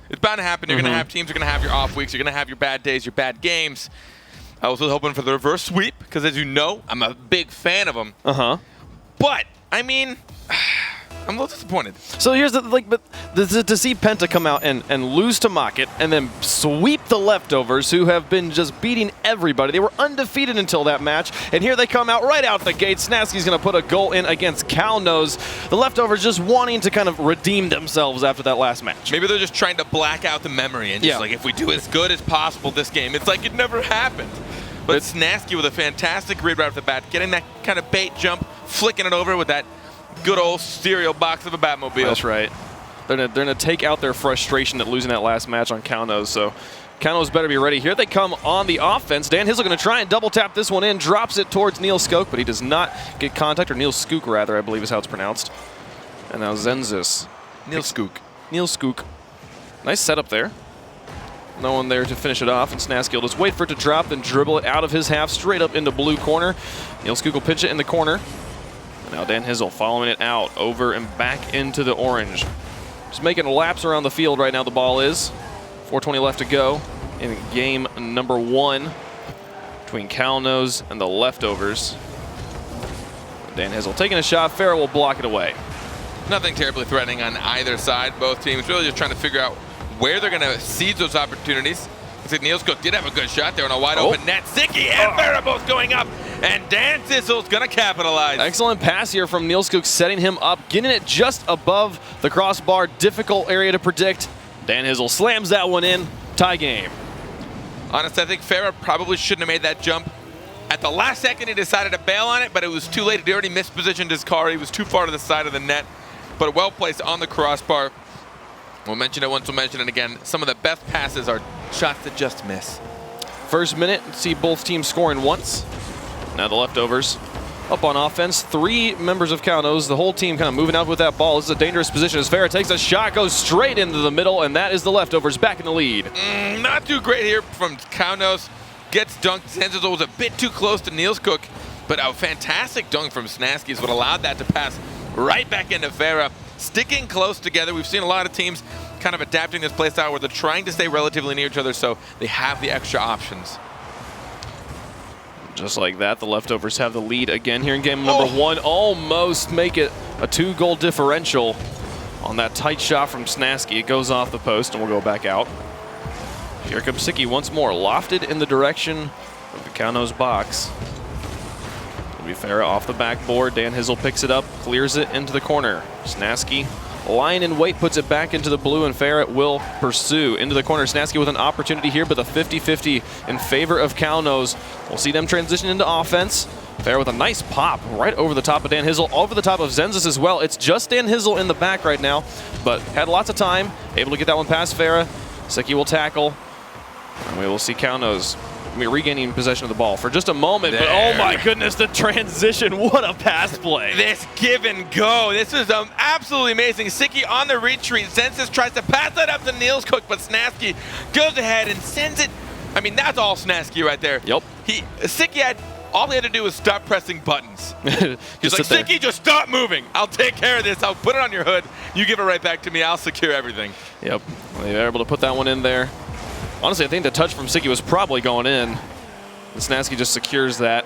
It's bound to happen. You're going to have teams, you're going to have your off weeks, you're going to have your bad days, your bad games. I was really hoping for the reverse sweep because, as you know, I'm a big fan of them. But, I mean, I'm a little disappointed. So here's the but to see Penta come out and lose to Mocket and then sweep the Leftovers, who have been just beating everybody. They were undefeated until that match, and here they come out right out the gate. Snasky's going to put a goal in against Cownose. The Leftovers just wanting to kind of redeem themselves after that last match. Maybe they're just trying to black out the memory and just like, if we do as good as possible this game, it's like it never happened. But Snasky with a fantastic read right off the bat, getting that kind of bait jump, flicking it over with that good old cereal box of a Batmobile. That's right. They're gonna take out their frustration at losing that last match on Cownose, so Cownose better be ready. Here they come on the offense. Dan Hizzle gonna try and double tap this one in, drops it towards Neil Skook, but he does not get contact, or Neil Skook rather, I believe is how it's pronounced. And now Zenzis. Neil Skook. Neil Skook. Nice setup there. No one there to finish it off, and Snasky will just wait for it to drop, then dribble it out of his half, straight up into blue corner. Neil Skook will pitch it in the corner. Now Dan Hizzle following it out, over and back into the orange. Just making laps around the field right now, the ball is. 4:20 left to go in game number 1 between Cownose and the Leftovers. Dan Hizzle taking a shot, Farrah will block it away. Nothing terribly threatening on either side. Both teams really just trying to figure out where they're going to seize those opportunities. Looks like Neil Skook did have a good shot there on a wide open net. Sicky and Farrah both going up, and Dan Hizzle's going to capitalize. Excellent pass here from Neil Skook, setting him up, getting it just above the crossbar. Difficult area to predict. Dan Hizzle slams that one in. Tie game. Honestly, I think Farrah probably shouldn't have made that jump. At the last second, he decided to bail on it, but it was too late. He already mispositioned his car. He was too far to the side of the net, but well placed on the crossbar. We'll mention it once, we'll mention it again. Some of the best passes are shots that just miss. First minute, see both teams scoring once. Now the Leftovers up on offense. 3 members of Cownose, the whole team kind of moving out with that ball. This is a dangerous position as Farrah takes a shot, goes straight into the middle, and that is the Leftovers back in the lead. Not too great here from Cownose. Gets dunked. Zenzo was a bit too close to Neil Skook, but a fantastic dunk from Snasky is what allowed that to pass right back into Farrah. Sticking close together. We've seen a lot of teams kind of adapting this play style where they're trying to stay relatively near each other so they have the extra options. Just like that, the Leftovers have the lead again here in game number 1. Almost make it a 2-goal differential on that tight shot from Snasky. It goes off the post and will go back out. Here comes Sicky once more, lofted in the direction of the Cownose box. It'll be Farrah off the backboard. Dan Hizzle picks it up, clears it into the corner. Snasky lying in wait, puts it back into the blue, and Farrah will pursue into the corner. Snasky with an opportunity here, but the 50-50 in favor of Cownose. We'll see them transition into offense. Farrah with a nice pop right over the top of Dan Hizzle, over the top of Zenzis as well. It's just Dan Hizzle in the back right now, but had lots of time, able to get that one past Farrah. Sicky will tackle, and we will see Cownose regaining possession of the ball for just a moment. But oh my goodness, the transition, what a pass play. This give and go, this is absolutely amazing. Sicky on the retreat. Zenzis tries to pass that up to Neil Skook, but Snasky goes ahead and sends it. I mean, that's all Snasky right there. Yep. Sicky all he had to do was stop pressing buttons. He's like, Sicky, just stop moving. I'll take care of this. I'll put it on your hood. You give it right back to me. I'll secure everything. Yep, they were able to put that one in there. Honestly, I think the touch from Sicky was probably going in. And Snasky just secures that.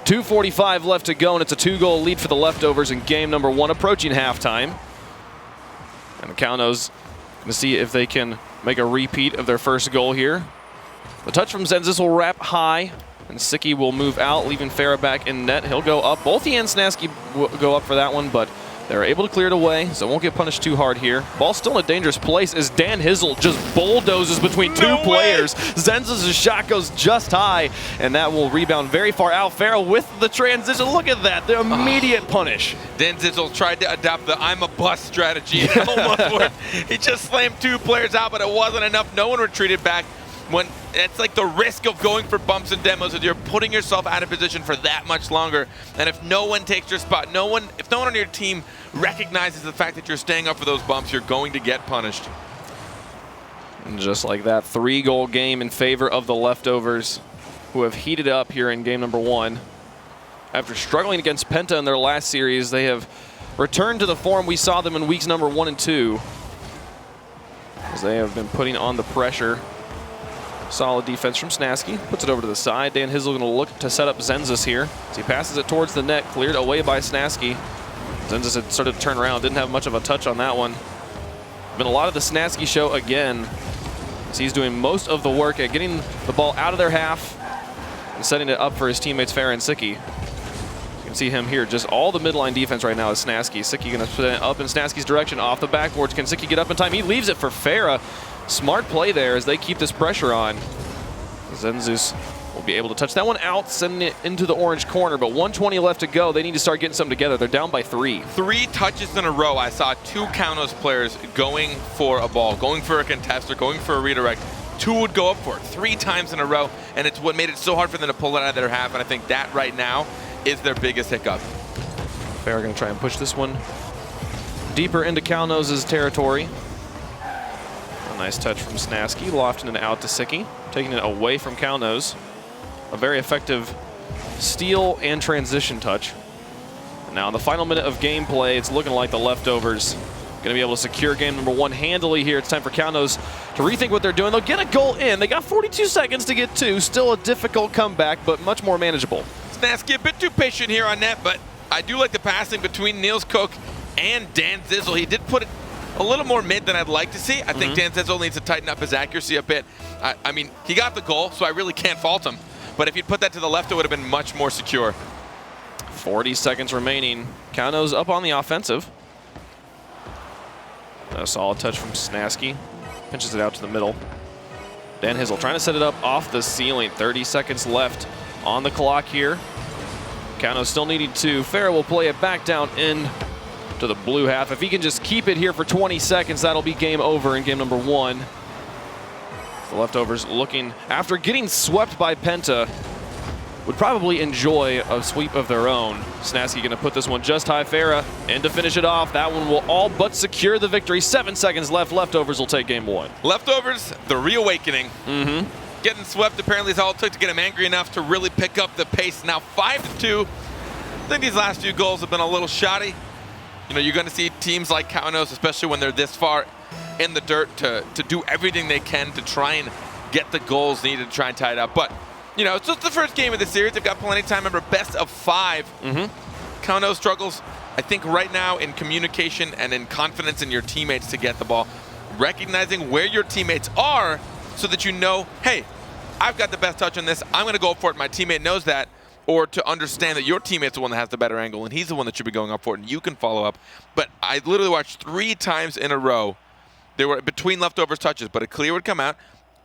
2:45 left to go, and it's a 2-goal lead for the Leftovers in game number 1, approaching halftime. And the Cownose going to see if they can make a repeat of their first goal here. The touch from Zenzis will wrap high, and Sicky will move out, leaving Farrah back in net. He'll go up. Both he and Snasky will go up for that one, but they're able to clear it away, so it won't get punished too hard here. Ball's still in a dangerous place as Dan Hizzle just bulldozes between two players. Zenzis' shot goes just high, and that will rebound very far out. Farrah with the transition. Look at that, the immediate punish. Dan Hizzle tried to adopt the I'm a bust strategy. It almost worked. He just slammed 2 players out, but it wasn't enough. No one retreated back. When it's like the risk of going for bumps and demos is you're putting yourself out of position for that much longer. And if no one takes your spot, if no one on your team recognizes the fact that you're staying up for those bumps, you're going to get punished. And just like that, 3-goal game in favor of the Leftovers, who have heated up here in game number 1. After struggling against Penta in their last series, they have returned to the form we saw them in weeks number 1 and 2. as they have been putting on the pressure. Solid defense from Snasky. Puts it over to the side. Dan Hizzle going to look to set up Zenzus here. As he passes it towards the net, cleared away by Snasky. Zenzus had started to turn around. Didn't have much of a touch on that one. Been a lot of the Snasky show again, as he's doing most of the work at getting the ball out of their half and setting it up for his teammates Farah and Sicky. You can see him here. Just all the midline defense right now is Snasky. Sicky going to put it up in Snasky's direction off the backboards. Can Sicky get up in time? He leaves it for Farah. Smart play there as they keep this pressure on. Zenzus will be able to touch that one out, sending it into the orange corner, but 1:20 left to go. They need to start getting something together. They're down by 3. 3 touches in a row. I saw 2 Kaunos players going for a ball, going for a contest, or going for a redirect. 2 would go up for it 3 times in a row, and it's what made it so hard for them to pull it out of their half, and I think that right now is their biggest hiccup. They're going to try and push this one deeper into Kaunos' territory. A nice touch from Snasky, lofting it out to Sicky, taking it away from Kaunos. A very effective steal and transition touch. And now in the final minute of gameplay, it's looking like the Leftovers going to be able to secure game number 1 handily here. It's time for Kaunos to rethink what they're doing. They'll get a goal in. They got 42 seconds to get 2. Still a difficult comeback, but much more manageable. Snasky a bit too patient here on net, but I do like the passing between Niels Cook and Dan Zizzle. He did put it a little more mid than I'd like to see. I think Dan Zizzle needs to tighten up his accuracy a bit. I mean, he got the goal, so I really can't fault him. But if you'd put that to the left, it would have been much more secure. 40 seconds remaining. Kaunos up on the offensive. A solid touch from Snasky. Pinches it out to the middle. Dan Hizzle trying to set it up off the ceiling. 30 seconds left on the clock here. Kaunos still needing 2. Farah will play it back down in to the blue half. If he can just keep it here for 20 seconds, that'll be game over in game number 1. The Leftovers looking, after getting swept by Penta, would probably enjoy a sweep of their own. Snasky going to put this one just high. Farah, and to finish it off, that one will all but secure the victory. 7 seconds left. Leftovers will take game 1. Leftovers, the reawakening. Getting swept apparently is all it took to get him angry enough to really pick up the pace. Now 5-2. I think these last few goals have been a little shoddy. You know, you're going to see teams like Kaunos, especially when they're this far in the dirt, to do everything they can to try and get the goals needed to try and tie it up. But, you know, it's just the first game of the series. They've got plenty of time. Remember, best of 5. Kaunos struggles, I think, right now in communication and in confidence in your teammates to get the ball. Recognizing where your teammates are so that you know, hey, I've got the best touch on this. I'm going to go for it. My teammate knows that. Or to understand that your teammate's the one that has the better angle and he's the one that should be going up for it and you can follow up. But I literally watched 3 times in a row. They were between Leftovers touches, but a clear would come out.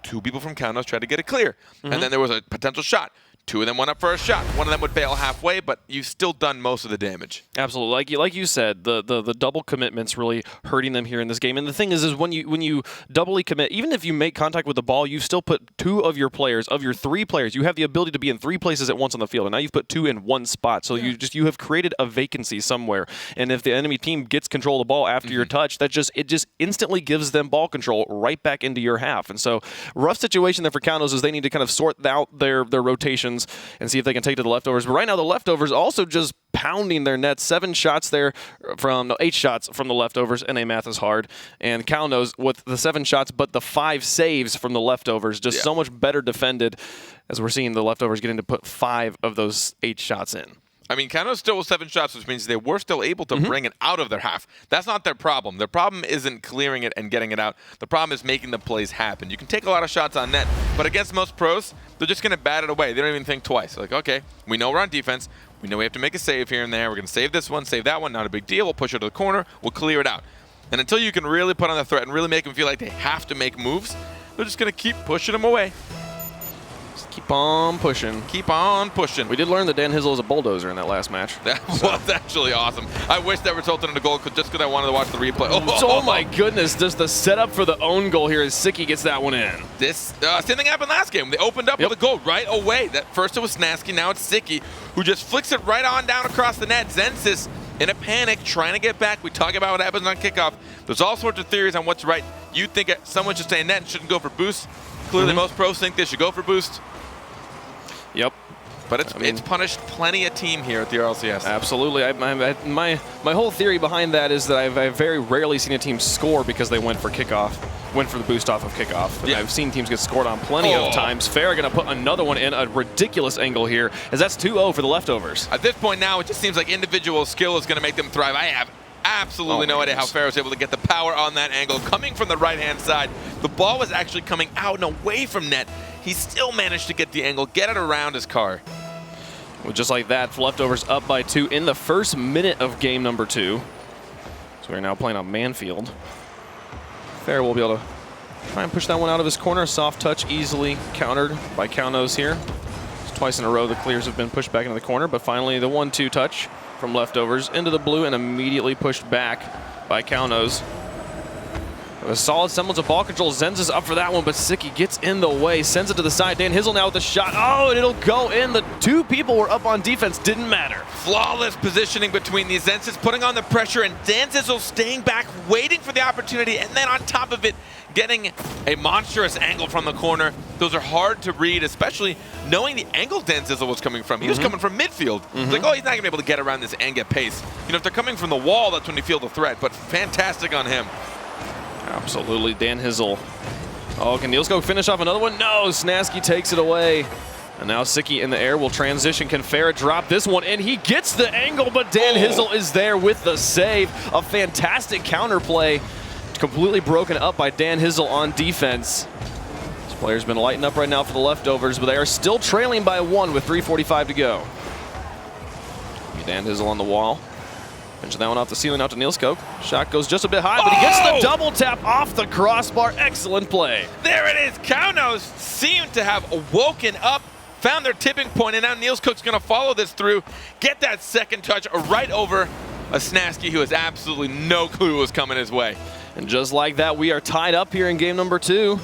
2 people from Kaunos tried to get it clear. And then there was a potential shot. 2 of them went up for a shot. 1 of them would bail halfway, but you've still done most of the damage. Absolutely, like you said, the double commitment's really hurting them here in this game. And the thing is when you doubly commit, even if you make contact with the ball, you still put 2 of your players, of your 3 players, you have the ability to be in 3 places at once on the field. And now you've put 2 in 1 spot, so you have created a vacancy somewhere. And if the enemy team gets control of the ball after your touch, it just instantly gives them ball control right back into your half. And so rough situation there for Kaunos is they need to kind of sort out their rotations and see if they can take to the Leftovers. But right now the Leftovers also just pounding their net. 8 shots from the Leftovers, and math is hard. And Kaunos with the 7 shots, but the 5 saves from the Leftovers. Just so much better defended, as we're seeing the Leftovers getting to put 5 of those 8 shots in. I mean, Kaunos still with 7 shots, which means they were still able to bring it out of their half. That's not their problem. Their problem isn't clearing it and getting it out. The problem is making the plays happen. You can take a lot of shots on net, but against most pros, they're just going to bat it away. They don't even think twice. Like, okay, we know we're on defense. We know we have to make a save here and there. We're going to save this one, save that one. Not a big deal. We'll push it to the corner. We'll clear it out. And until you can really put on the threat and really make them feel like they have to make moves, they're just going to keep pushing them away. Keep on pushing. Keep on pushing. We did learn that Dan Hizzle is a bulldozer in that last match. That was actually awesome. I wish that resulted in a goal just because I wanted to watch the replay. Oh my goodness, just the setup for the own goal here as Sicky gets that one in. This same thing happened last game. They opened up with a goal right away. First it was Snasky, now it's Sicky, who just flicks it right on down across the net. Zenzus in a panic, trying to get back. We talk about what happens on kickoff. There's all sorts of theories on what's right. You think someone should stay in net and shouldn't go for boost. Clearly most pros think they should go for boost. Yep. But it's punished plenty of team here at the RLCS. Absolutely. My whole theory behind that is that I've very rarely seen a team score because they went for the boost off of kickoff. Yeah. I've seen teams get scored on plenty of times. Fair going to put another one in, a ridiculous angle here, as that's 2-0 for the leftovers. At this point now, it just seems like individual skill is going to make them thrive. I have absolutely no idea how Fair was able to get the power on that angle. Coming from the right-hand side, the ball was actually coming out and away from net. He still managed to get the angle, get it around his car. Well, just like that, leftovers up by 2 in the first minute of game number 2. So we're now playing on Manfield. Fair will be able to try and push that one out of his corner. Soft touch easily countered by Kaunos here. It's twice in a row the clears have been pushed back into the corner, but finally the 1-2 touch from leftovers into the blue and immediately pushed back by Kaunos. A solid semblance of ball control. Zenza's up for that one, but Sicky gets in the way, sends it to the side. Dan Hizzle now with the shot. Oh, and it'll go in. The 2 people were up on defense. Didn't matter. Flawless positioning between these Zensis, putting on the pressure, and Dan Hizzle staying back, waiting for the opportunity, and then on top of it, getting a monstrous angle from the corner. Those are hard to read, especially knowing the angle Dan Hizzle was coming from. He was coming from midfield. It's like, oh, he's not going to be able to get around this and get pace. You know, if they're coming from the wall, that's when you feel the threat, but fantastic on him. Absolutely, Dan Hizzle. Oh, can Nielsko finish off another one? No, Snasky takes it away. And now Sicky in the air will transition. Can Farah drop this one? And he gets the angle, but Dan Hizzle is there with the save. A fantastic counterplay. Completely broken up by Dan Hizzle on defense. This player's been lighting up right now for the leftovers, but they are still trailing by 1 with 3:45 to go. Dan Hizzle on the wall. Pinch that one off the ceiling out to Nielsko. Shot goes just a bit high, but he gets the double tap off the crossbar. Excellent play. There it is. Kaunos seemed to have woken up, found their tipping point, and now Nielsko's going to follow this through, get that second touch right over a Snasky who has absolutely no clue was coming his way. And just like that, we are tied up here in game number 2.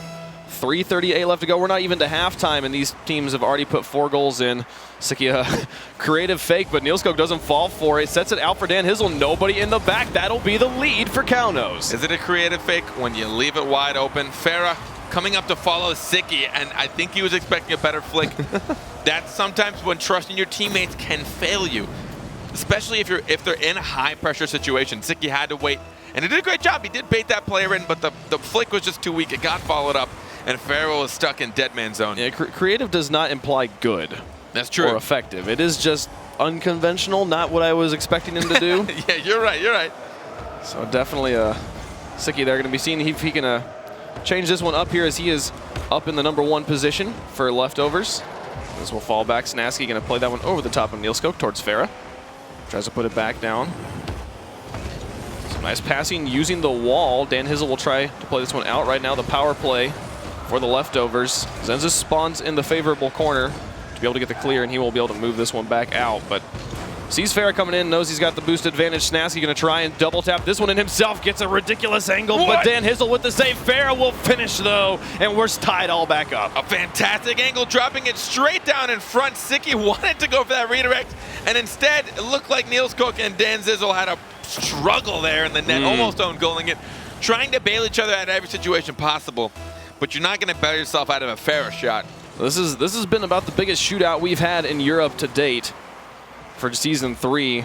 3:38 left to go. We're not even to halftime, and these teams have already put 4 goals in. Sicky, creative fake, but Nielsko doesn't fall for it. Sets it out for Dan Hizzle. Nobody in the back. That'll be the lead for Kaunos. Is it a creative fake when you leave it wide open? Farah coming up to follow Sicky, and I think he was expecting a better flick. That's sometimes when trusting your teammates can fail you, especially if they're in a high-pressure situation. Sicky had to wait, and he did a great job. He did bait that player in, but the flick was just too weak. It got followed up, and Farah was stuck in dead man zone. Yeah, creative does not imply good. That's true. Or effective. It is just unconventional, not what I was expecting him to do. Yeah, you're right, you're right. So definitely Sicky there going to be seeing if he can change this one up here, as he is up in the number 1 position for leftovers. This will fall back. Snasky going to play that one over the top of Nielsko towards Farah. Tries to put it back down. Some nice passing using the wall. Dan Hizzle will try to play this one out right now. The power play for the leftovers. Zenza spawns in the favorable corner to be able to get the clear, and he will be able to move this one back out. But sees Farah coming in, knows he's got the boost advantage. Snasky going to try and double tap this one in himself. Gets a ridiculous angle, but Dan Hizzle with the save. Farah will finish though, and we're tied all back up. A fantastic angle, dropping it straight down in front. Sicky wanted to go for that redirect, and instead it looked like Niels Cook and Dan Hizzle had a struggle there in the net, almost own goaling it, trying to bail each other out of every situation possible. But you're not going to bail yourself out of a Farah shot. This has been about the biggest shootout we've had in Europe to date for Season 3,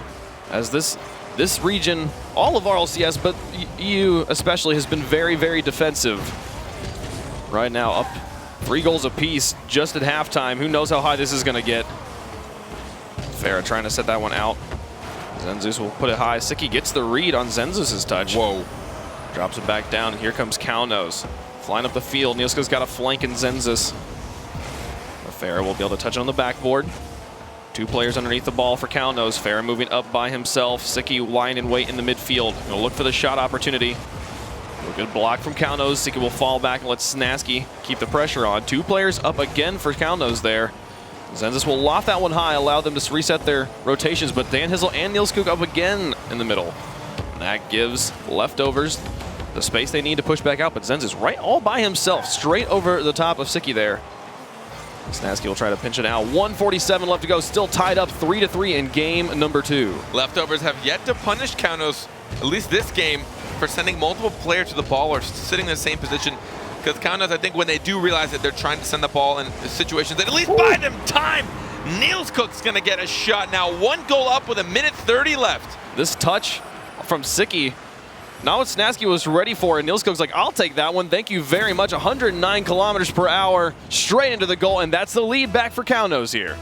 as this region, all of RLCS, but EU especially, has been very, very defensive. Right now, up 3 goals apiece just at halftime. Who knows how high this is going to get. Farah trying to set that one out. Zenzus will put it high. Sicky gets the read on Zenzus' touch. Whoa. Drops it back down, and here comes Kaunos. Flying up the field. Nielsko's got a flank in Zenzus. Farah will be able to touch it on the backboard. 2 players underneath the ball for Kaunos. Farah moving up by himself. Sicky lying in wait in the midfield. He'll look for the shot opportunity. A good block from Kaunos. Sicky will fall back and let Snasky keep the pressure on. 2 players up again for Kaunos there. Zenzus will loft that one high, allow them to reset their rotations, but Dan Hizzle and Niels Cook up again in the middle. And that gives leftovers the space they need to push back out, but Zenzus right all by himself, straight over the top of Sicky there. Snasky will try to pinch it out. 1:47 left to go, still tied up 3-3 in game number 2. Leftovers have yet to punish Kaunos, at least this game, for sending multiple players to the ball or sitting in the same position. Because Kaunos, I think when they do realize that they're trying to send the ball in situations that at least buy them time, Niels Cook's going to get a shot now. 1 goal up with 1:30 left. This touch from Sicky, not what Snasky was ready for, and Niels Cook's like, I'll take that one. Thank you very much. 109 kilometers per hour straight into the goal, and that's the lead back for Kaunos here.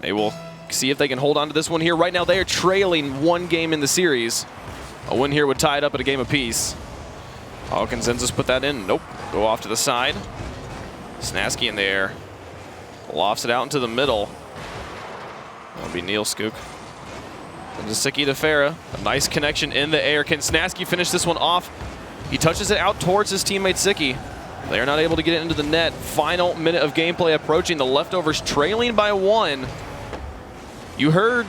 They will see if they can hold on to this one here. Right now, they are trailing 1 game in the series. A win here would tie it up at a game apiece. Oh, can Zenzus put that in? Nope. Go off to the side. Snasky in the air. Lofts it out into the middle. That'll be Niels Cook. And Sicky to Farah. A nice connection in the air. Can Snasky finish this one off? He touches it out towards his teammate Sicky. They are not able to get it into the net. Final minute of gameplay approaching. The Leftovers trailing by 1. You heard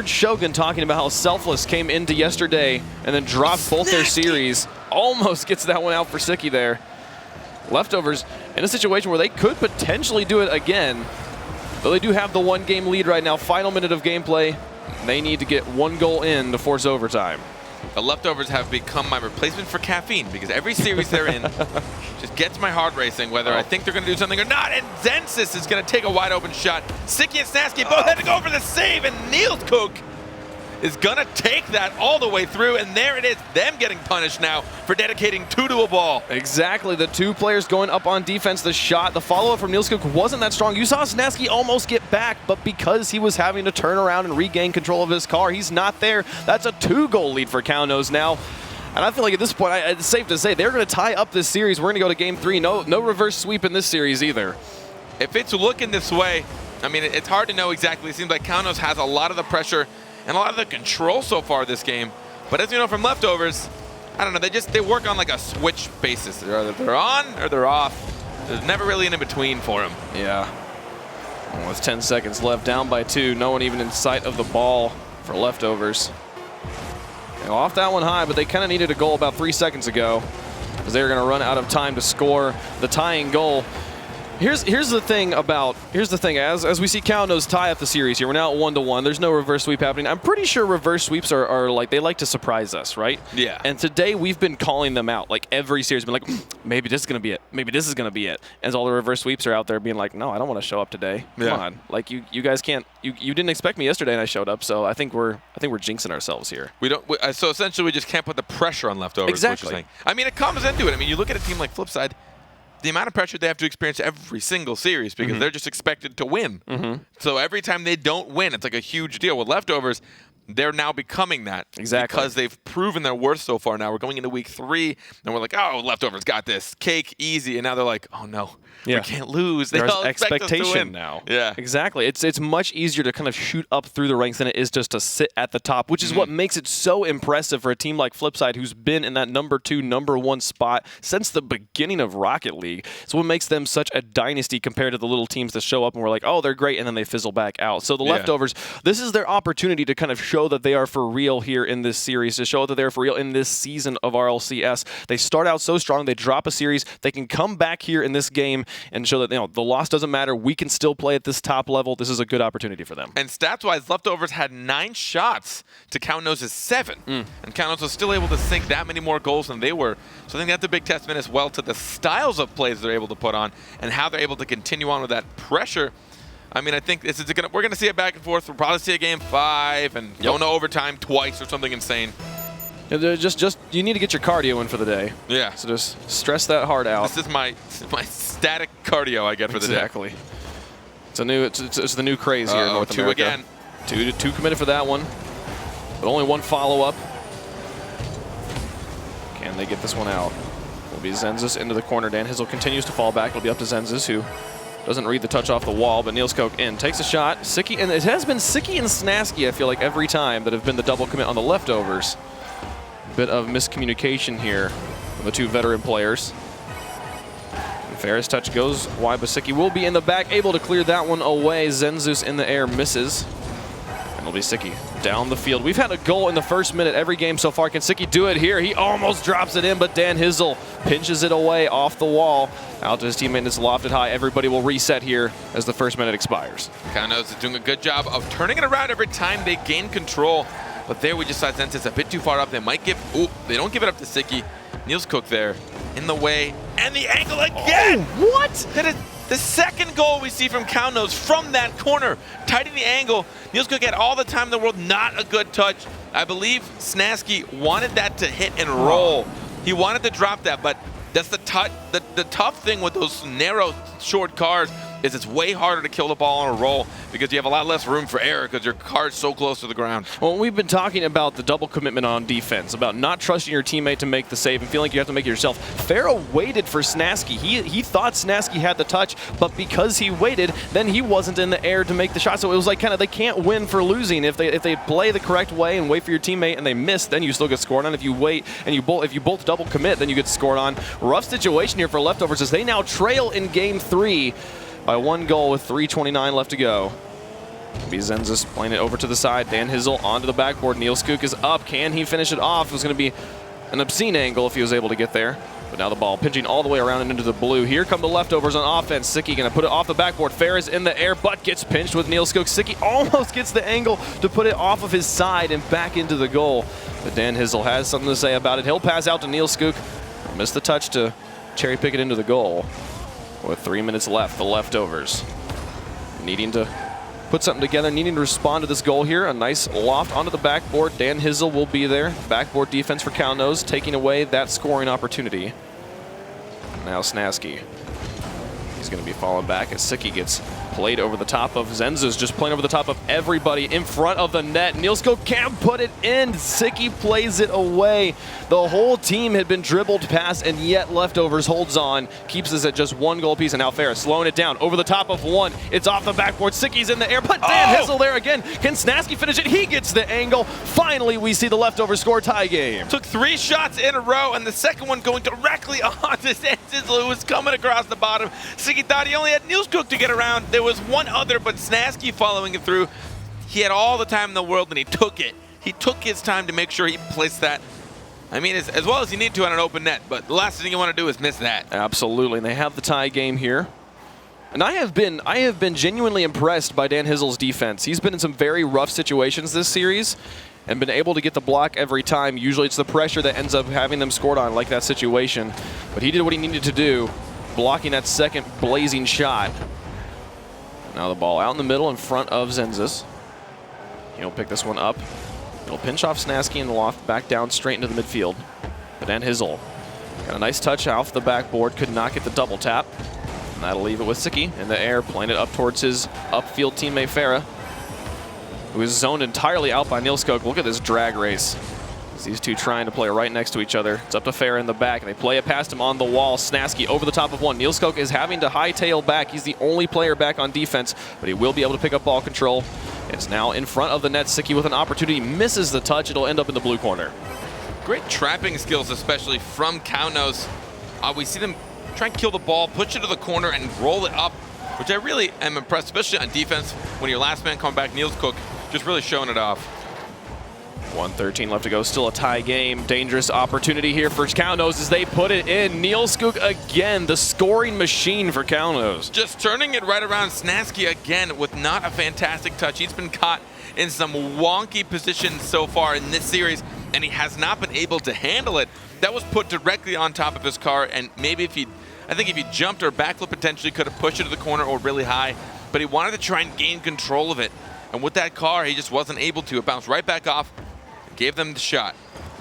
Shogun talking about how Selfless came into yesterday and then dropped both their series. Almost gets that one out for Sicky there. Leftovers in a situation where they could potentially do it again, but they do have the 1 game lead right now. Final minute of gameplay. They need to get 1 goal in to force overtime. The Leftovers have become my replacement for caffeine because every series they're in just gets my heart racing, whether I think they're going to do something or not. And Zenzus is going to take a wide open shot. Sicky and Snasky both had to go for the save, and Niels Cook is going to take that all the way through. And there it is, them getting punished now for dedicating 2 to a ball. Exactly, the 2 players going up on defense. The shot, the follow-up from Niels Cook wasn't that strong. You saw Snasky almost get back, but because he was having to turn around and regain control of his car, he's not there. That's a 2-goal lead for Kaunos now. And I feel like at this point, it's safe to say they're going to tie up this series. We're going to go to game 3. No reverse sweep in this series either. If it's looking this way, I mean, it's hard to know exactly. It seems like Kaunos has a lot of the pressure and a lot of the control so far this game. But as you know from Leftovers, I don't know, they work on like a switch basis. Either they're on or they're off. There's never really an in-between for them. Yeah. Well, with 10 seconds left, down by 2. No one even in sight of the ball for Leftovers. Off that one high, but they kind of needed a goal about 3 seconds ago because they were going to run out of time to score the tying goal. Here's the thing as we see Kaunos tie up the series here. We're now at 1-1. There's no reverse sweep happening. I'm pretty sure reverse sweeps are like, they like to surprise us, right? Yeah. And today we've been calling them out. Like every series, been like, maybe this is gonna be it. Maybe this is gonna be it. And all the reverse sweeps are out there being like, no, I don't want to show up today. Come on, like you guys can't. You didn't expect me yesterday, and I showed up. So I think we're jinxing ourselves here. So essentially, we just can't put the pressure on Leftovers. Exactly. What you're saying. I mean, it comes into it. I mean, you look at a team like Flipside. The amount of pressure they have to experience every single series because they're just expected to win. So every time they don't win, it's like a huge deal. With Leftovers, they're now becoming that. Exactly. Because they've proven their worth so far now. We're going into week 3, and we're like, oh, Leftovers got this. Cake, easy. And now they're like, oh, no. We can't lose. They There's all expect expectation us to win. now. Yeah. Exactly. It's much easier to kind of shoot up through the ranks than it is just to sit at the top, which is what makes it so impressive for a team like Flipside, who's been in that number 2, number 1 spot since the beginning of Rocket League. It's what makes them such a dynasty compared to the little teams that show up and we're like, oh, they're great, and then they fizzle back out. So the Leftovers, this is their opportunity to kind of show that they are for real here in this series, to show that they're for real in this season of RLCS. They start out so strong, they drop a series, they can come back here in this game and show that, you know, the loss doesn't matter. We can still play at this top level. This is a good opportunity for them. And stats-wise, Leftovers had 9 shots to Kaunos' 7. And Kaunos was still able to sink that many more goals than they were. So I think that's a big testament as well to the styles of plays they're able to put on and how they're able to continue on with that pressure. I mean, I think we're going to see it back and forth. We'll probably see a game 5 and go into overtime twice or something insane. Just you need to get your cardio in for the day. Yeah. So just stress that heart out. This is my static cardio I get for the day. Exactly. It's the new craze here in North 2 America. again. Two committed for that one, but only 1 follow-up. Can they get this one out? Will be Zenzus into the corner. Dan Hizzle continues to fall back. It'll be up to Zenzus, who doesn't read the touch off the wall, but Niels Cook in. Takes a shot. Sicky, and it has been Sicky and Snasky, I feel like, every time that have been the double commit on the Leftovers. Bit of miscommunication here from the 2 veteran players. And Ferris touch goes wide, but Sicky will be in the back, able to clear that one away. Zenzus in the air misses. And it'll be Sicky down the field. We've had a goal in the first minute every game so far. Can Sicky do it here? He almost drops it in, but Dan Hizzle pinches it away off the wall. Out to his teammate, and it's lofted high. Everybody will reset here as the first minute expires. Kaunos is doing a good job of turning it around every time they gain control. But there we just saw Zenzus a bit too far up. They might give, they don't give it up to Sicky. Niels Cook there in the way, and the angle again. Oh, what? That is The second goal we see from Kaunos from that corner, tightening the angle. nielskook had all the time in the world, not a good touch. I believe Snasky wanted that to hit and roll. He wanted to drop that, but that's the tough thing with those narrow, short cars is it's way harder to kill the ball on a roll because you have a lot less room for error because your car's so close to the ground. Well, we've been talking about the double commitment on defense, about not trusting your teammate to make the save and feeling like you have to make it yourself. Farah waited for Snasky. He thought Snasky had the touch, but because he waited, then he wasn't in the air to make the shot. So it was like kind of they can't win for losing. If they play the correct way and wait for your teammate and they miss, then you still get scored on. If you wait and if you both double commit, then you get scored on. Rough situation here for Leftovers as they now trail in Game 3. By 1 goal with 3:29 left to go. Zenzis playing it over to the side. Dan Hizzle onto the backboard. nielskook is up. Can he finish it off? It was going to be an obscene angle if he was able to get there. But now the ball pinching all the way around and into the blue. Here come the Leftovers on offense. Sicky going to put it off the backboard. Farah's in the air, but gets pinched with nielskook. Sicky almost gets the angle to put it off of his side and back into the goal. But Dan Hizzle has something to say about it. He'll pass out to nielskook. Missed the touch to cherry pick it into the goal. With 3 minutes left, the Leftovers needing to put something together, needing to respond to this goal here. A nice loft onto the backboard. Dan Hizzle will be there. Backboard defense for Kaunos, taking away that scoring opportunity. Now Snasky. He's going to be falling back as Sicky gets played over the top of Zenzis, just playing over the top of everybody in front of the net. nielskook can't put it in. Sicky plays it away. The whole team had been dribbled past, and yet Leftovers holds on, keeps us at just 1 goal apiece. And now Farah slowing it down over the top of one. It's off the backboard. Sicky's in the air, but Dan Hizzle there again. Can Snasky finish it? He gets the angle. Finally, we see the Leftovers score tie game. Took 3 shots in a row, and the second one going directly onto Zenzis, who was coming across the bottom. Sicky thought he only had nielskook to get around. There was one other, but Snasky following it through. He had all the time in the world, and he took it. He took his time to make sure he placed that. I mean, as well as you need to on an open net, but the last thing you want to do is miss that. Absolutely, and they have the tie game here. And I have been genuinely impressed by Dan Hizzle's defense. He's been in some very rough situations this series and been able to get the block every time. Usually it's the pressure that ends up having them scored on, like that situation. But he did what he needed to do, blocking that second blazing shot. Now the ball out in the middle in front of Zenzis. He'll pick this one up. It'll pinch off Snasky and loft back down straight into the midfield. But Dan Hizzle got a nice touch off the backboard, could not get the double tap. And that'll leave it with Sicky in the air, playing it up towards his upfield teammate Farah, who is zoned entirely out by nielskook. Look at this drag race. These two trying to play right next to each other. It's up to Farah in the back, and they play it past him on the wall. Snasky over the top of one. nielskook is having to hightail back. He's the only player back on defense, but he will be able to pick up ball control. It's now in front of the net. Sicky with an opportunity, misses the touch. It'll end up in the blue corner. Great trapping skills, especially from Kaunos. We see them try and kill the ball, push it to the corner, and roll it up, which I really am impressed, especially on defense when your last man coming back, nielskook, just really showing it off. 1:13 left to go, still a tie game. Dangerous opportunity here for Kaunos as they put it in. nielskook again, the scoring machine for Kaunos. Just turning it right around. Snasky again with not a fantastic touch. He's been caught in some wonky positions so far in this series, and he has not been able to handle it. That was put directly on top of his car, and maybe I think if he jumped or backflip, potentially could have pushed it to the corner or really high, but he wanted to try and gain control of it. And with that car, he just wasn't able to. It bounced right back off. Gave them the shot.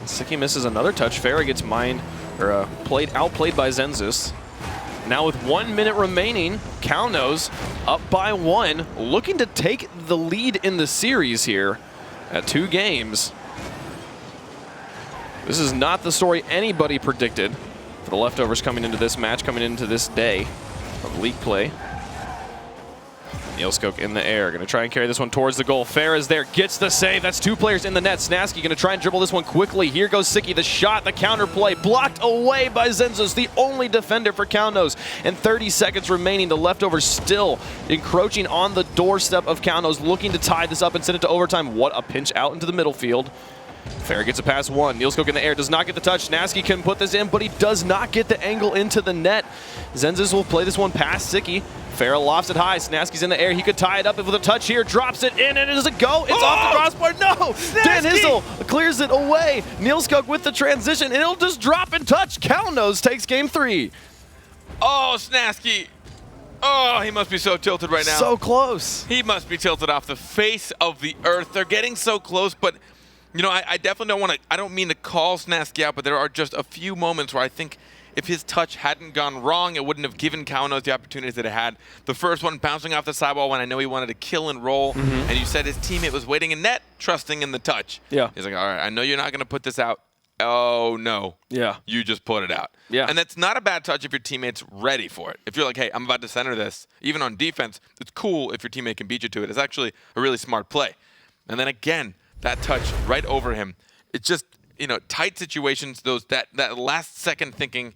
Sicky misses another touch. Farah gets outplayed by Zenzis. Now with 1 minute remaining, Kaunos up by 1, looking to take the lead in the series here at 2 games. This is not the story anybody predicted for the Leftovers coming into this match, coming into this day of league play. nielskook in the air, going to try and carry this one towards the goal. Farah's there, gets the save. That's 2 players in the net. Snasky going to try and dribble this one quickly. Here goes Sicky, the shot, the counter play, blocked away by Zenzis, the only defender for Kaunos. And 30 seconds remaining, the Leftovers still encroaching on the doorstep of Kaunos, looking to tie this up and send it to overtime. What a pinch out into the middle field. Farah gets a pass 1. nielskook in the air, does not get the touch. Snasky can put this in, but he does not get the angle into the net. Zenzis will play this one past Sicky. Farah lofts it high. Snasky's in the air. He could tie it up with a touch here. Drops it in, and it is a go. It's off the crossbar. No! Snasky! Dan Hizzle clears it away. nielskook with the transition, and it'll just drop and touch. Kaunos takes game 3. Oh, Snasky. Oh, he must be so tilted right now. So close. He must be tilted off the face of the earth. They're getting so close, but you know, I definitely don't want to. I don't mean to call Snasky out, but there are just a few moments where I think if his touch hadn't gone wrong, it wouldn't have given Kaunos the opportunities that it had. The first one bouncing off the sidewall when I know he wanted to kill and roll, and you said his teammate was waiting in net, trusting in the touch. Yeah. He's like, all right, I know you're not going to put this out. Oh, no. Yeah. You just put it out. Yeah. And that's not a bad touch if your teammate's ready for it. If you're like, hey, I'm about to center this, even on defense, it's cool if your teammate can beat you to it. It's actually a really smart play. And then again, that touch right over him. It's just, you know, tight situations, that last second thinking,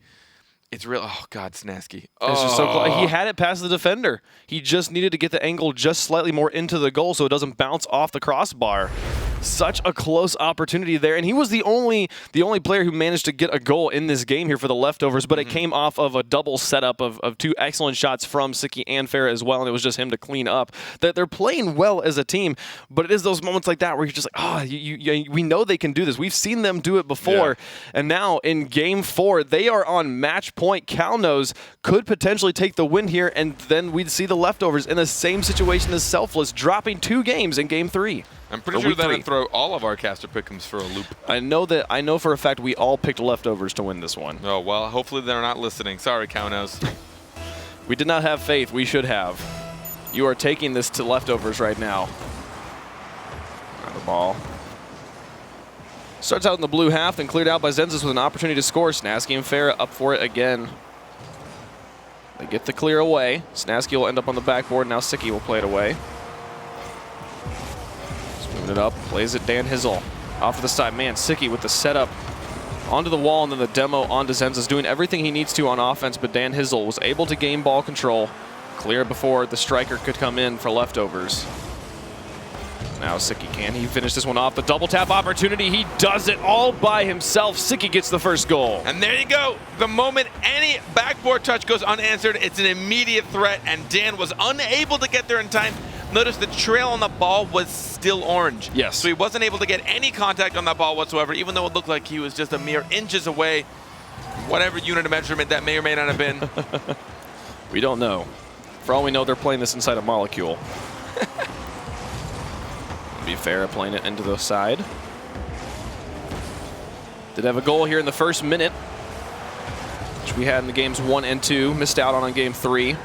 it's real. Oh, God, Snasky. Oh. It's just so close. He had it past the defender. He just needed to get the angle just slightly more into the goal so it doesn't bounce off the crossbar. Such a close opportunity there, and he was the only player who managed to get a goal in this game here for the Leftovers, but it came off of a double setup of two excellent shots from Sicky and Farah as well, and it was just him to clean up. They're playing well as a team, but it is those moments like that where you're just like, we know they can do this. We've seen them do it before, and now in Game 4, they are on match point. Kaunos could potentially take the win here, and then we'd see the Leftovers in the same situation as Selfless, dropping 2 games in Game 3. I'm pretty sure that would throw all of our caster pick'ems for a loop. I know for a fact we all picked Leftovers to win this one. Oh, well, hopefully they're not listening. Sorry, Kaunos. We did not have faith. We should have. You are taking this to Leftovers right now. The ball. Starts out in the blue half, then cleared out by Zenzus with an opportunity to score. Snasky and Farah up for it again. They get the clear away. Snasky will end up on the backboard. Now Sicky will play it away. Moving it up, plays it Dan Hizzle. Off to the side, man, Sicky with the setup onto the wall and then the demo onto Zenzus, doing everything he needs to on offense, but Dan Hizzle was able to gain ball control, clear before the striker could come in for Leftovers. Now Sicky, can he finish this one off? The double tap opportunity, he does it all by himself. Sicky gets the first goal. And there you go. The moment any backboard touch goes unanswered, it's an immediate threat, and Dan was unable to get there in time. Notice the trail on the ball was still orange. Yes. So he wasn't able to get any contact on that ball whatsoever, even though it looked like he was just a mere inches away. Whatever unit of measurement that may or may not have been. We don't know. For all we know, they're playing this inside a molecule. Be fair, playing it into the side. Did have a goal here in the first minute, which we had in the games 1 and 2. Missed out on Game 3.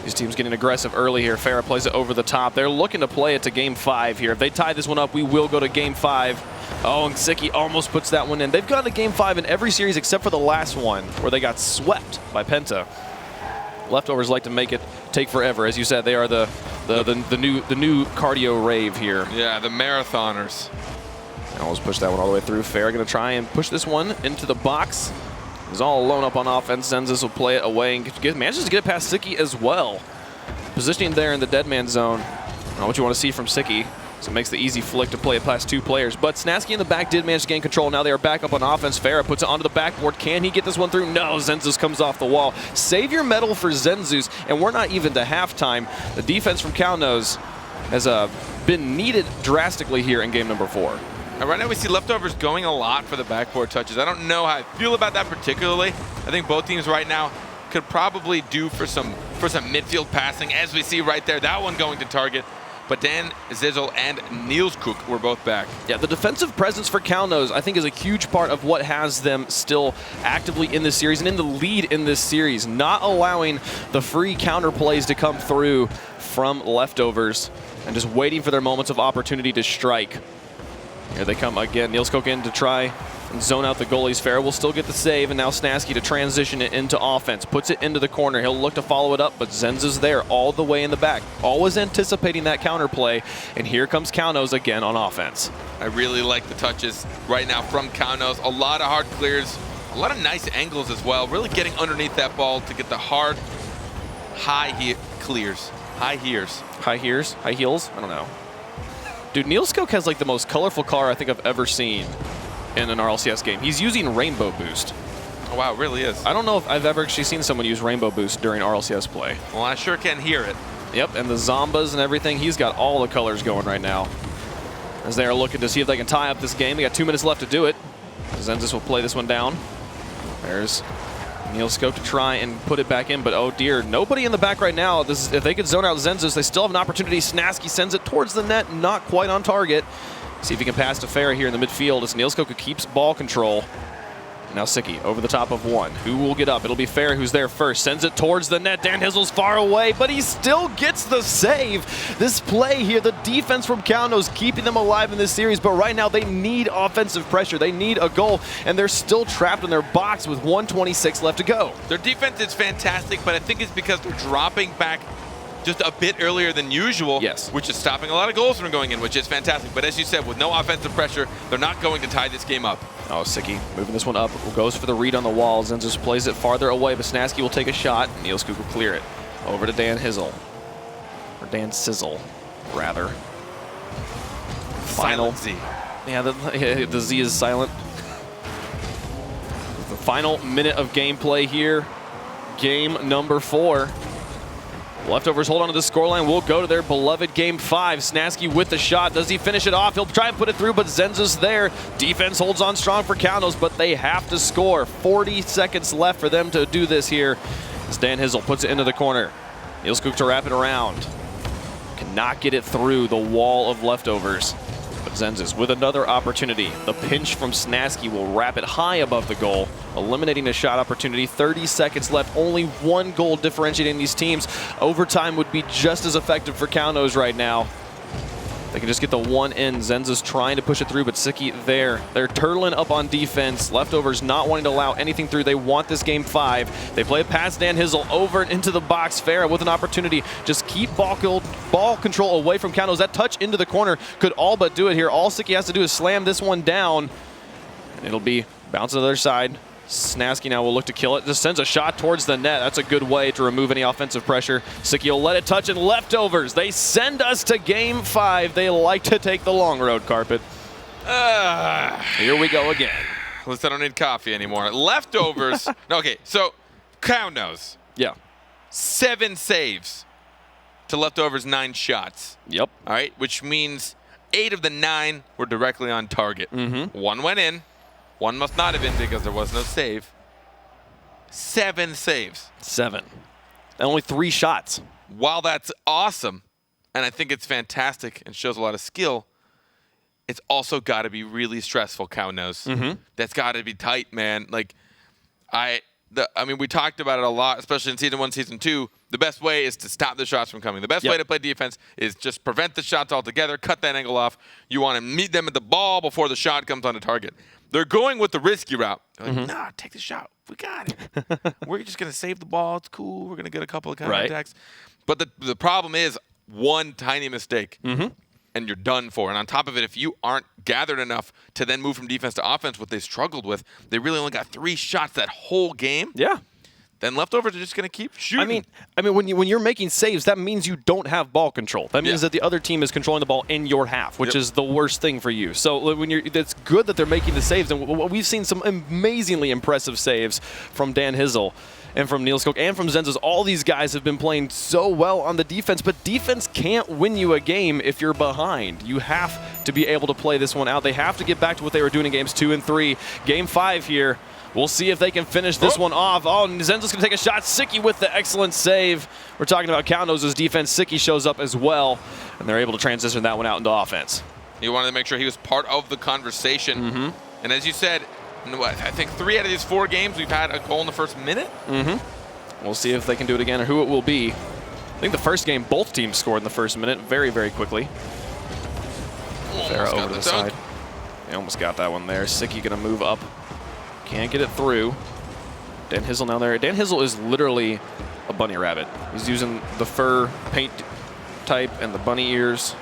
These teams getting aggressive early here. Farah plays it over the top. They're looking to play it to Game 5 here. If they tie this one up, we will go to Game 5. Oh, and Sicky almost puts that one in. They've gone to Game 5 in every series except for the last one, where they got swept by Penta. Leftovers like to make it take forever. As you said, they are the new cardio rave here. Yeah, the marathoners. Almost push that one all the way through. Farah going to try and push this one into the box. He's all alone up on offense. Zenzus will play it away and manages to get it past Sicky as well. Positioning there in the dead man zone. Not what you want to see from Sicky. So it makes the easy flick to play it past 2 players. But Snasky in the back did manage to gain control. Now they are back up on offense. Farah puts it onto the backboard. Can he get this one through? No, Zenzus comes off the wall. Save your medal for Zenzus, and we're not even to halftime. The defense from Kaunos has been needed drastically here in game number 4. And right now we see Leftovers going a lot for the backboard touches. I don't know how I feel about that particularly. I think both teams right now could probably do for some midfield passing, as we see right there. That one going to target. But Dan Zizzle and Niels Cook were both back. Yeah, the defensive presence for Kaunos, I think, is a huge part of what has them still actively in this series and in the lead in this series, not allowing the free counter plays to come through from Leftovers and just waiting for their moments of opportunity to strike. Here they come again. Niels Cook in to try and zone out the goalies. Farah will still get the save, and now Snasky to transition it into offense. Puts it into the corner. He'll look to follow it up, but Zenz is there all the way in the back. Always anticipating that counter play, and here comes Kaunos again on offense. I really like the touches right now from Kaunos. A lot of hard clears, a lot of nice angles as well. Really getting underneath that ball to get the hard, high clears. High hears. High hears? High heels? I don't know. Dude, Niels Cook has like the most colorful car I think I've ever seen in an RLCS game. He's using Rainbow Boost. Oh, wow, it really is. I don't know if I've ever actually seen someone use Rainbow Boost during RLCS play. Well, I sure can hear it. Yep, and the Zombas and everything, he's got all the colors going right now. As they are looking to see if they can tie up this game. They got 2 minutes left to do it. Zenzus will play this one down. There's Neilscope to try and put it back in, but oh dear, nobody in the back right now. If they could zone out Zenzus, they still have an opportunity. Snasky sends it towards the net, not quite on target. See if he can pass to Farah here in the midfield as Neilscope keeps ball control. Now Sicky over the top of one. Who will get up? It'll be Farah who's there first. Sends it towards the net. Dan Hizzle's far away, but he still gets the save. This play here, the defense from Kaunos keeping them alive in this series, but right now they need offensive pressure. They need a goal, and they're still trapped in their box with 1:26 left to go. Their defense is fantastic, but I think it's because they're dropping back just a bit earlier than usual, yes, which is stopping a lot of goals from going in, which is fantastic. But as you said, with no offensive pressure, they're not going to tie this game up. Oh, Sicky moving this one up, goes for the read on the wall. Zenzus plays it farther away, but Snasky will take a shot. Neilscoop will clear it. Over to Dan Hizzle. Or Dan Sizzle, rather. Silent Z. Yeah, the Z is silent. The final minute of gameplay here. Game number 4. Leftovers hold on to the scoreline. We'll go to their beloved Game 5. Snasky with the shot. Does he finish it off? He'll try and put it through, but Zenzus there. Defense holds on strong for Kaunos, but they have to score. 40 seconds left for them to do this here. As Dan Hizzle puts it into the corner. Neilscoop to wrap it around. Cannot get it through the wall of leftovers. But Zenzus with another opportunity. The pinch from Snasky will wrap it high above the goal, eliminating a shot opportunity. 30 seconds left, only 1 goal differentiating these teams. Overtime would be just as effective for Kaunos right now. They can just get the one in. Zenzus trying to push it through, but Sicky there. They're turtling up on defense. Leftovers not wanting to allow anything through. They want this Game 5. They play it past Dan Hizzle over and into the box. Farah with an opportunity. Just keep ball control away from Kaunos. That touch into the corner could all but do it here. All Sicky has to do is slam this one down, and it'll be bounce to the other side. Snasky now will look to kill it. Just sends a shot towards the net. That's a good way to remove any offensive pressure. Sicky will let it touch, and Leftovers. They send us to Game 5. They like to take the long road, Carpet. Here we go again. At least I don't need coffee anymore. Leftovers. Okay, so Kaunos. Yeah. 7 saves to Leftovers' 9 shots. Yep. All right, which means 8 of the 9 were directly on target. 1 went in. 1 must not have been because there was no save. 7 saves. 7. And only 3 shots. While that's awesome, and I think it's fantastic and shows a lot of skill, it's also got to be really stressful, Kaunos. That's got to be tight, man. Like, I mean, we talked about it a lot, especially in Season 1, Season 2. The best way is to stop the shots from coming. The best way to play defense is just prevent the shots altogether, cut that angle off. You want to meet them at the ball before the shot comes on the target. They're going with the risky route. They're like, nah, take the shot. We got it. We're just going to save the ball. It's cool. We're going to get a couple of counterattacks. But the problem is one tiny mistake, and you're done for. And on top of it, if you aren't gathered enough to then move from defense to offense, what they struggled with, they really only got 3 shots that whole game. Yeah. Then Leftovers are just going to keep shooting. I mean, when you're making saves, that means you don't have ball control. That means that the other team is controlling the ball in your half, which is the worst thing for you. So when it's good that they're making the saves, and we've seen some amazingly impressive saves from Dan Hizzle and from Neilscope and from Zenzus. All these guys have been playing so well on the defense, but defense can't win you a game if you're behind. You have to be able to play this one out. They have to get back to what they were doing in Games 2 and 3. Game 5 here. We'll see if they can finish this one off. Oh, Zenzus going to take a shot. Sicky with the excellent save. We're talking about Kaunos' defense. Sicky shows up as well, and they're able to transition that one out into offense. You wanted to make sure he was part of the conversation. And as you said, I think 3 out of these 4 games, we've had a goal in the first minute. We'll see if they can do it again or who it will be. I think the first game, both teams scored in the first minute very, very quickly. Farah over to the side. They almost got that one there. Sicky going to move up. Can't get it through. Dan Hizzle now there. Dan Hizzle is literally a bunny rabbit. He's using the fur paint type and the bunny ears.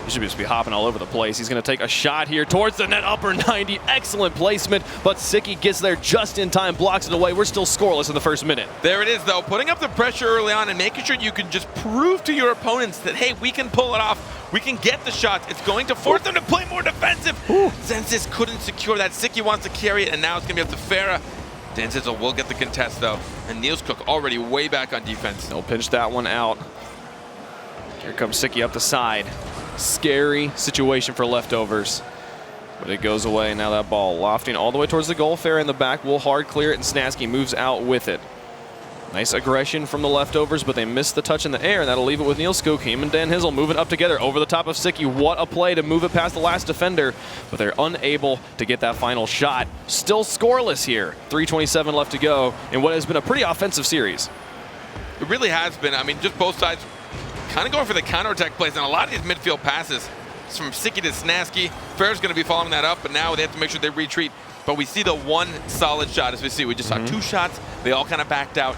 He should just be hopping all over the place. He's going to take a shot here towards the net, upper 90. Excellent placement, but Sicky gets there just in time, blocks it away. We're still scoreless in the first minute. There it is, though. Putting up the pressure early on and making sure you can just prove to your opponents that, hey, we can pull it off. We can get the shots. It's going to force them to play more defensive. Zenzus couldn't secure that. Sicky wants to carry it, and now it's going to be up to Farah. Dan Sizzle will get the contest, though. And Neilscoop already way back on defense. They'll pinch that one out. Here comes Sicky up the side. Scary situation for Leftovers. But it goes away. Now that ball lofting all the way towards the goal. Fair in the back will hard clear it, and Snasky moves out with it. Nice aggression from the leftovers, but they missed the touch in the air, and that'll leave it with Neilskog. Him and Dan Hizzle moving up together over the top of Sicky. What a play to move it past the last defender, but they're unable to get that final shot. Still scoreless here. 3:27 left to go in what has been a pretty offensive series. It really has been. I mean, just both sides kind of going for the counterattack plays, and a lot of these midfield passes from Sicky to Snasky. Fair's going to be following that up, but now they have to make sure they retreat. But we see the one solid shot, as we see. We just saw 2 shots. They all kind of backed out.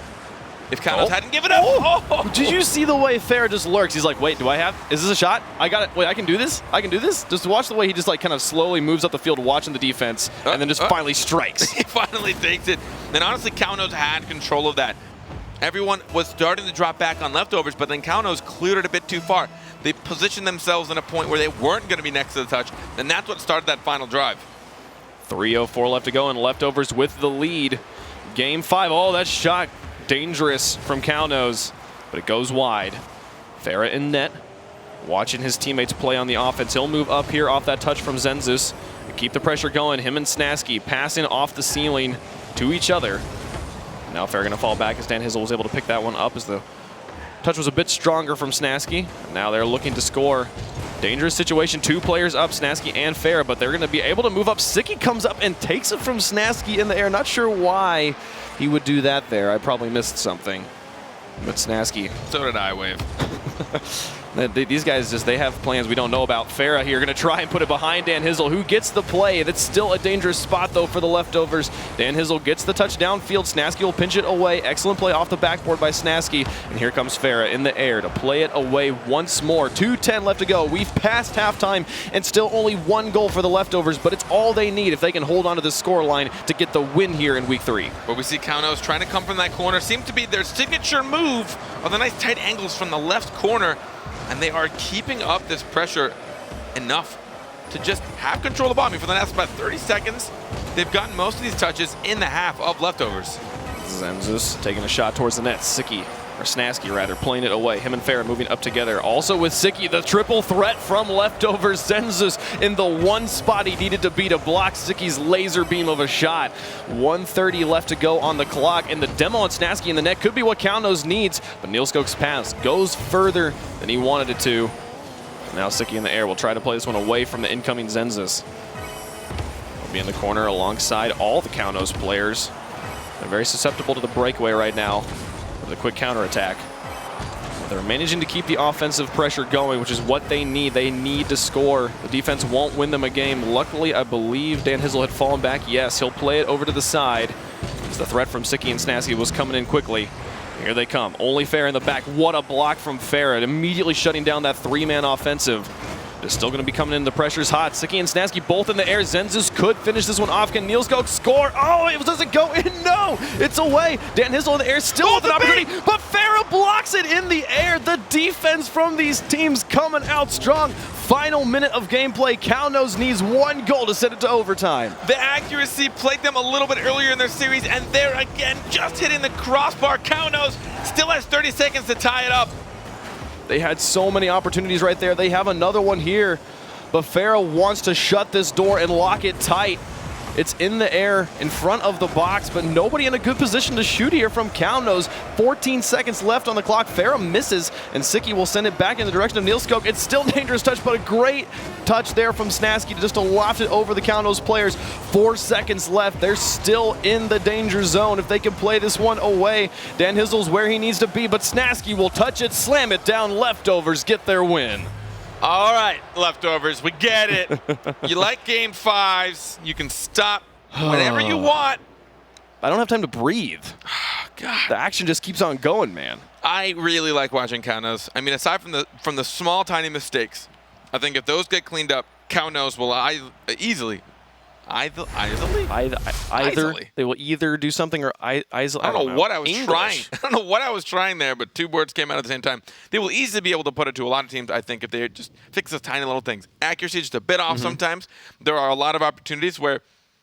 If Kaunos hadn't given up. Did you see the way Fair just lurks? He's like, wait, is this a shot? I got it. Wait, I can do this? I can do this? Just watch the way he just like kind of slowly moves up the field watching the defense and then just finally strikes. He finally takes it. And honestly, Kaunos had control of that. Everyone was starting to drop back on leftovers, but then Kaunos cleared it a bit too far. They positioned themselves in a point where they weren't going to be next to the touch, and that's what started that final drive. 3:04 left to go, and leftovers with the lead. Game 5. Oh, that shot. Dangerous from Kaunos, but it goes wide. Farah in net, watching his teammates play on the offense. He'll move up here off that touch from Zenzus and keep the pressure going. Him and Snasky passing off the ceiling to each other. Now Farah gonna fall back as Dan Hizzle was able to pick that one up as the touch was a bit stronger from Snasky. Now they're looking to score. Dangerous situation, 2 players up, Snasky and Farah, but they're going to be able to move up. Sicky comes up and takes it from Snasky in the air. Not sure why he would do that there. I probably missed something. But Snasky. So did I, Wave. These guys they have plans we don't know about. Farah here going to try and put it behind Dan Hizzle, who gets the play. That's still a dangerous spot, though, for the leftovers. Dan Hizzle gets the touch downfield. Snasky will pinch it away. Excellent play off the backboard by Snasky. And here comes Farah in the air to play it away once more. 2:10 left to go. We've passed halftime and still only 1 goal for the leftovers, but it's all they need if they can hold on to the score line to get the win here in week 3. But we see Kaunos trying to come from that corner. Seems to be their signature move of the nice tight angles from the left corner. And they are keeping up this pressure enough to just have control of the ball. I mean, for the last about 30 seconds, they've gotten most of these touches in the half of leftovers. Zenzus taking a shot towards the net. Sicky, or Snasky rather, playing it away. Him and Farah moving up together. Also with Sicky, the triple threat from leftovers. Zenzus in the one spot he needed to be to block Sicky's laser beam of a shot. 1:30 left to go on the clock, and the demo on Snasky in the net could be what Kaunos needs, but Neilskog's pass goes further than he wanted it to. Now Sicky in the air will try to play this one away from the incoming Zenzus. He'll be in the corner alongside all the Kaunos players. They're very susceptible to the breakaway right now with a quick counterattack. They're managing to keep the offensive pressure going, which is what they need. They need to score. The defense won't win them a game. Luckily, I believe Dan Hizzle had fallen back. Yes, he'll play it over to the side as the threat from Sicky and Snasky was coming in quickly. Here they come. Only Farah in the back. What a block from Farah, immediately shutting down that 3-man offensive. They're still going to be coming in. The pressure's hot. Sicky and Snasky both in the air. Zenzus could finish this one off. Can Neilskog score? Oh, it doesn't go in. No, it's away. Dan Hizzle in the air still with an opportunity, but Farah blocks it in the air. The defense from these teams coming out strong. Final minute of gameplay. Kaunos needs 1 goal to send it to overtime. The accuracy plagued them a little bit earlier in their series, and there again, just hitting the crossbar. Kaunos still has 30 seconds to tie it up. They had so many opportunities right there. They have another one here, but Farah wants to shut this door and lock it tight. It's in the air in front of the box, but nobody in a good position to shoot here from Kaunos. 14 seconds left on the clock. Farah misses, and Sicky will send it back in the direction of Neilskog. It's still a dangerous touch, but a great touch there from Snasky just to loft it over the Kaunos players. 4 seconds left. They're still in the danger zone if they can play this one away. Dan Hizzle's where he needs to be, but Snasky will touch it, slam it down. Leftovers get their win. All right, leftovers, we get it. You like game 5s. You can stop whenever you want. I don't have time to breathe. God. The action just keeps on going, man. I really like watching Kaunos. I mean, aside from the small, tiny mistakes, I think if those get cleaned up, Kaunos will easily. Either they will either do something or I don't know what I was trying. I don't know what I was trying there, but 2 words came out at the same time. They will easily be able to put it to a lot of teams, I think, if they just fix those tiny little things. Accuracy just a bit off sometimes. There are a lot of opportunities where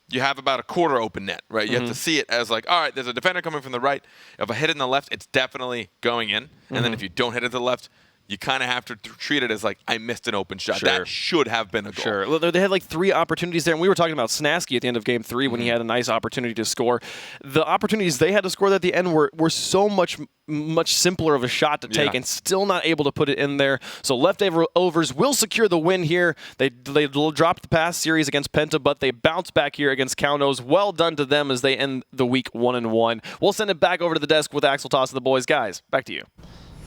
you have about a quarter open net, right? You have to see it as like, all right, there's a defender coming from the right. If I hit it in the left, it's definitely going in. And then if you don't hit it to the left, you kind of have to treat it as like, I missed an open shot. Sure. That should have been a goal. Sure. Well, they had like 3 opportunities there, and we were talking about Snasky at the end of Game 3 when he had a nice opportunity to score. The opportunities they had to score at the end were so much simpler of a shot to take and still not able to put it in there. So Leftovers will secure the win here. They dropped the past series against Penta, but they bounce back here against Kaunos. Well done to them as they end the week 1-1. We'll send it back over to the desk with Axel Toss of the boys. Guys, back to you.